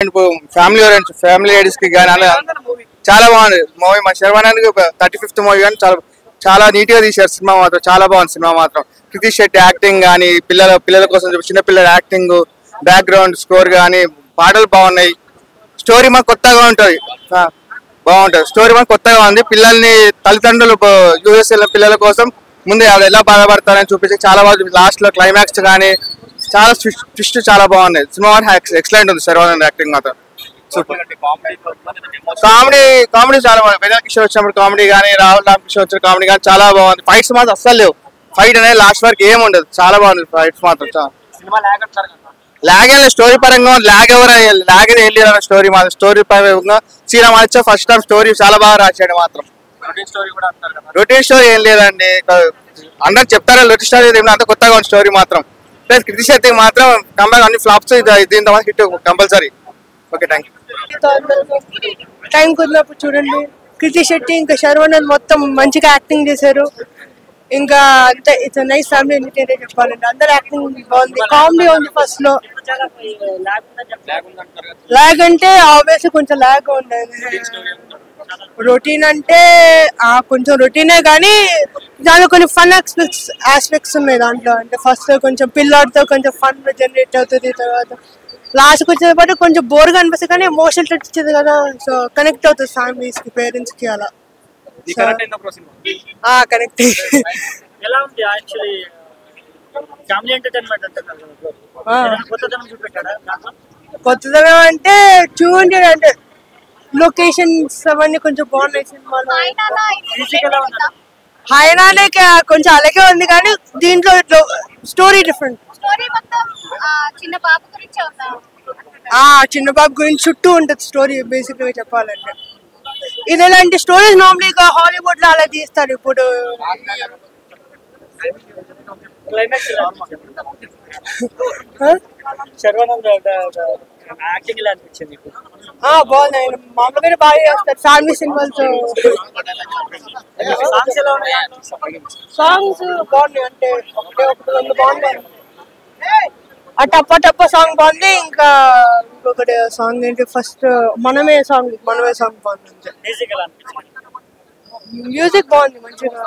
Family ladies కి కానీ చాలా బాగుంది మూవీ. మా శర్వానంద్ 35th మూవీ కానీ చాలా నీట్ గా తీశారు సినిమా మాత్రం. చాలా బాగుంది సినిమా మాత్రం. కృతి శెట్టి యాక్టింగ్ కానీ పిల్లల కోసం చిన్న పిల్లల యాక్టింగ్, బ్యాక్గ్రౌండ్ స్కోర్ కానీ పాటలు బాగున్నాయి. స్టోరీ మాకు కొత్తగా ఉంటుంది, బాగుంటుంది. స్టోరీ మాకు కొత్తగా ఉంది. పిల్లల్ని తల్లిదండ్రులు యూఎస్ పిల్లల కోసం ముందే ఎలా బాధపడతారని చూపించి చాలా బాగా లాస్ట్ లో క్లైమాక్స్ కానీ చాలా ట్విస్ట్ చాలా బాగున్నాయి. సినిమా ఎక్సలెంట్ ఉంది. శర్వానంద్ యాక్టింగ్ మాత్రం సూపర్. కామెడీ చాలా బాగుంది. వెనల్ కిషోర్ వచ్చినప్పుడు కామెడీ కానీ, రాహుల్ రామకృష్ణ వచ్చిన కామెడీ కానీ చాలా బాగుంది. ఫైట్స్ మాత్రం అస్సలు లేవు. ఫైట్ అనేది లాస్ట్ వరకు ఏమి ఉండదు. చాలా బాగుంది ఫైట్స్ మాత్రం. లాగ్ అయిన స్టోరీ పరంగా లాగ్ ఏం లేదు స్టోరీ మాత్రం. స్టోరీ పరంగా Sriram Aditya first time story చాలా బాగా రాశాడు మాత్రం. రొటీన్ స్టోరీ ఏం లేదండి. అందరు చెప్తారా రొటీన్ స్టోరీ అంత కొత్తగా ఉంది స్టోరీ మాత్రం. ప్లస్ కృతి శెట్టి మాత్రం కంపల్సరీ అన్ని ఫ్లాప్స్ దీంతో hit compulsory. Okay, thank you. Time కుదిరినప్పుడు చూడండి. కృతి శెట్టి ఇంకా శర్వానంద్ మొత్తం మంచిగా యాక్టింగ్ చేశారు. ఇంకా అంతే, ఇట్స్ నైస్ ఫ్యామిలీ ఎంటర్టైనర్ చెప్పాలంటే. అందరు యాక్టింగ్ బాగుంది. కామెడీ ఉంది ఫస్ట్ లో. లాగ్ అంటే ఆబ్వియస్లీ కొంచెం లాగ్ ఉండేది. రొటీన్ అంటే కొంచెం రొటీనే కానీ దాంట్లో కొన్ని ఫన్ ఆస్పెక్ట్స్ ఉన్నాయి దాంట్లో. అంటే ఫస్ట్ కొంచెం పిల్లాడితో కొంచెం ఫన్ జనరేట్ అవుతుంది. తర్వాత లాస్ట్కి వచ్చేటప్పుడు కొంచెం బోర్గా అనిపిస్తుంది కానీ ఎమోషనల్ టచ్ ఇచ్చేది కదా. సో కనెక్ట్ అవుతుంది ఫ్యామిలీస్ కి, పేరెంట్స్ కి అలా. కనెక్ట్. కొత్తదనం అంటే చూడండి, అంటే లొకేషన్స్ అవన్నీ కొంచెం బాగున్నాయి సినిమాలో. హైనానే కొంచెం అలాగే ఉంది కానీ దీంట్లో స్టోరీ డిఫరెంట్. చిన్న బాబు గురించి చుట్టూ ఉంటుంది స్టోరీ బేసిక్ గా చెప్పాలంటే. ఇది ఎలాంటి స్టోరీస్ నార్మల్గా హాలీవుడ్ లో అలా తీస్తారు. ఇప్పుడు బాగుంది. ఆయన మామూలుగానే బాగా చేస్తారు ఫ్యామిలీ సినిమాలతో. సాంగ్స్ బాగున్నాయి. అంటే ఒకటి బాగున్నాయి. ఆ టప్ప సాంగ్ బాగుంది. ఇంకా ఇంకొకటి సాంగ్ ఏంటి, ఫస్ట్ మనమే సాంగ్ బాగుంది. మ్యూజిక్ బాగుంది మంచిగా.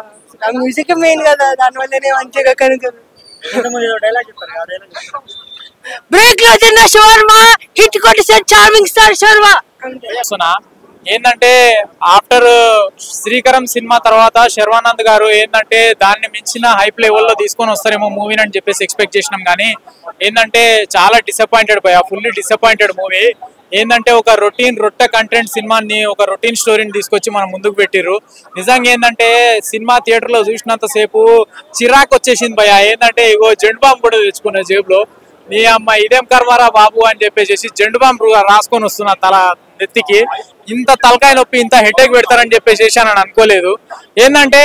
మ్యూజిక్ మెయిన్ కదా, దానివల్లనే మంచిగా కనుక. బ్రేక్ లో తిన్న షవర్మ హిట్ కొట్టేసారు చార్మింగ్ స్టార్ షవర్మ. ఏంటంటే ఆఫ్టర్ శ్రీకరం సినిమా తర్వాత శర్వానంద్ గారు ఏంటంటే దాన్ని మించిన హైప్ లెవెల్లో తీసుకొని వస్తారేమో మూవీని అని చెప్పేసి ఎక్స్పెక్ట్ చేసినాం. కానీ ఏంటంటే చాలా డిసప్పాయింటెడ్ పోయా, ఫుల్లీ డిసప్పాయింటెడ్ మూవీ. ఏంటంటే ఒక రొట్టె కంటెంట్ సినిమాని, ఒక రొటీన్ స్టోరీని తీసుకొచ్చి మనం ముందుకు పెట్టిర్రు. నిజంగా ఏంటంటే సినిమా థియేటర్లో చూసినంత సేపు చిరాకు వచ్చేసింది భయ. ఏంటంటే ఇగో జెండు బాంబు కూడా తెచ్చుకున్న జేబులో, నీ అమ్మ ఇదేం కర్మారా బాబు అని చెప్పేసి జెండు బాంబు రాసుకొని వస్తున్నా తల నెత్తికి. ఇంత తలకాయ నొప్పి, ఇంత హెడేక్ పెడతారని చెప్పేసి అని అనుకోలేదు. ఏంటంటే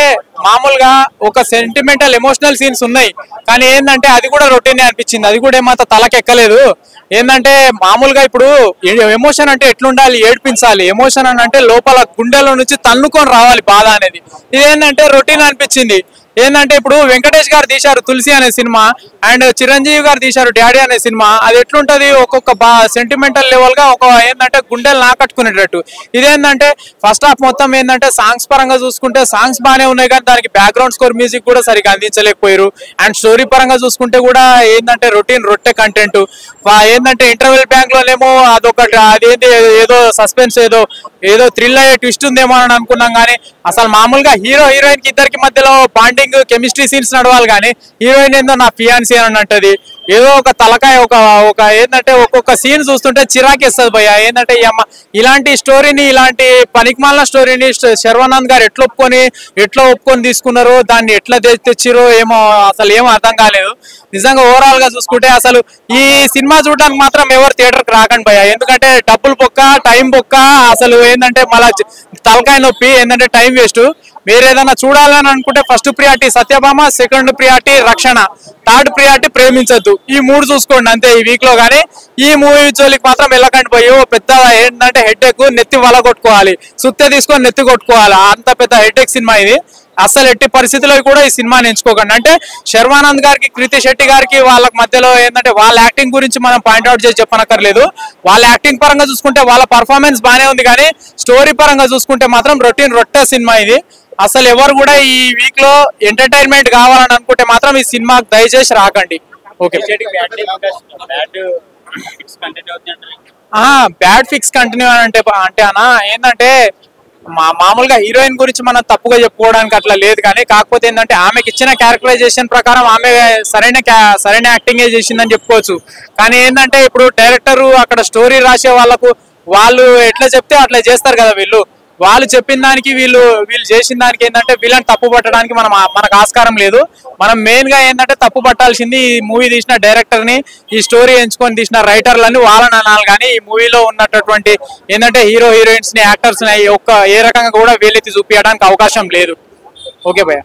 మామూలుగా ఒక సెంటిమెంటల్ ఎమోషనల్ సీన్స్ ఉన్నాయి కానీ ఏంటంటే అది కూడా రొటీన్ అనిపించింది. అది కూడా ఏమంత తలకెక్కలేదు. ఏంటంటే మామూలుగా ఇప్పుడు ఎమోషన్ అంటే ఎట్లుండాలి, ఏడ్పించాలి. ఎమోషన్ అని అంటే లోపల గుండెలో నుంచి తన్నుకొని రావాలి బాధ అనేది. ఇదేంటంటే రొటీన్ అనిపించింది. ఏంటంటే ఇప్పుడు వెంకటేష్ గారు తీశారు తులసి అనే సినిమా, అండ్ చిరంజీవి గారు తీశారు డాడీ అనే సినిమా. అది ఎట్లుంటది, ఒక్కొక్క సెంటిమెంటల్ లెవెల్ గా ఒక ఏంటంటే గుండెలు నాకట్టుకునేటట్టు. ఇదేంటంటే ఫస్ట్ హాఫ్ మొత్తం ఏంటంటే సాంగ్స్ పరంగా చూసుకుంటే సాంగ్స్ బాగానే ఉన్నాయి కానీ దానికి బ్యాక్గ్రౌండ్ స్కోర్ మ్యూజిక్ కూడా సరిగా అందించలేకపోయారు. అండ్ స్టోరీ పరంగా చూసుకుంటే కూడా ఏంటంటే రొట్టె కంటెంట్. ఏంటంటే ఇంటర్వెల్ బ్యాంక్ లోనేమో అదొకటి, అదేంటి ఏదో సస్పెన్స్ ఏదో థ్రిల్ అయ్యే ట్విస్ట్ ఉందేమో అని అనుకున్నాం. కానీ అసలు మామూలుగా హీరోయిన్ కి ఇద్దరికి మధ్యలో బాండింగ్ కెమిస్ట్రీ సీన్స్ నడవాలి కానీ హీరోయిన్ ఏందో నా ఫియాన్సీ అని అంటది. ఏదో ఒక తలకాయ ఒక ఏంటంటే ఒక్కొక్క సీన్ చూస్తుంటే చిరాకేస్తుంది భయ్య. ఏంటంటే ఇలాంటి స్టోరీని, ఇలాంటి పనికిమాలిన స్టోరీని శర్వానంద్ గారు ఎట్లా ఒప్పుకొని తీసుకున్నారో, దాన్ని ఎట్లా తెచ్చిరో ఏమో అసలు ఏమో అర్థం కాలేదు. నిజంగా ఓవరాల్ గా చూసుకుంటే అసలు ఈ సినిమా చూడడానికి మాత్రం ఎవరు థియేటర్ కి రాకండి భయ్య. ఎందుకంటే డబ్బులు బొక్క, టైం బొక్క. అసలు ఏంటంటే మళ్ళా తలకాయ నొప్పి, ఏంటంటే టైం వేస్ట్. మీరు ఏదైనా చూడాలని అనుకుంటే first priority Satyabhama, second priority రక్షణ, థర్డ్ ప్రియారిటీ ప్రేమించద్దు. ఈ 3 చూసుకోండి అంతే ఈ వీక్ లో. కానీ ఈ మూవీ జోలికి మాత్రం వెళ్ళకండి పోయి. పెద్ద ఏంటంటే హెడ్ ఎక్, నెత్తి వల కొట్టుకోవాలి, సుత్తె తీసుకొని నెత్తి కొట్టుకోవాలి. అంత పెద్ద హెడ్ ఎక్ సినిమా ఇది. అసలు ఎట్టి పరిస్థితుల్లో కూడా ఈ సినిమాని ఎంచుకోకండి. అంటే శర్వానంద్ గారికి కృతి శెట్టి గారికి వాళ్ళ మధ్యలో ఏంటంటే వాళ్ళ యాక్టింగ్ గురించి మనం పాయింట్అవుట్ చేసి చెప్పనక్కర్లేదు. వాళ్ళ యాక్టింగ్ పరంగా చూసుకుంటే వాళ్ళ పర్ఫార్మెన్స్ బాగానే ఉంది, కానీ స్టోరీ పరంగా చూసుకుంటే మాత్రం రొట్టె సినిమా ఇది. అసలు ఎవరు కూడా ఈ వీక్ లో ఎంటర్టైన్మెంట్ కావాలని అనుకుంటే మాత్రం ఈ సినిమాకి దయచేసి రాకండి. ఓకే, బ్యాడ్ ఫిక్స్ కంటిన్యూ అంటే అన్నా ఏంటంటే మామూలుగా హీరోయిన్ గురించి మనం తప్పుగా చెప్పుకోవడానికి అట్లా లేదు, కానీ కాకపోతే ఏంటంటే ఆమెకి ఇచ్చిన క్యారెక్టరైజేషన్ ప్రకారం ఆమె సరైన యాక్టింగే చేసిందని చెప్పుకోవచ్చు. కానీ ఏంటంటే ఇప్పుడు డైరెక్టర్ అక్కడ స్టోరీ రాసే వాళ్ళు ఎట్లా చెప్తే అట్లా చేస్తారు కదా. వాళ్ళు చెప్పిన దానికి వీళ్ళు చేసిన దానికి ఏంటంటే వీళ్ళని తప్పు పట్టడానికి మనకు ఆస్కారం లేదు. మనం మెయిన్ గా ఏంటంటే తప్పు పట్టాల్సింది ఈ మూవీ తీసిన డైరెక్టర్ ని, ఈ స్టోరీ ఎంచుకొని తీసిన రైటర్లని వాళ్ళని అనాలి. కానీ ఈ మూవీలో ఉన్నటువంటి ఏంటంటే హీరోయిన్స్ ని, యాక్టర్స్ ని ఏ రకంగా కూడా వేలెత్తి చూపించడానికి అవకాశం లేదు. ఓకే భయ్య.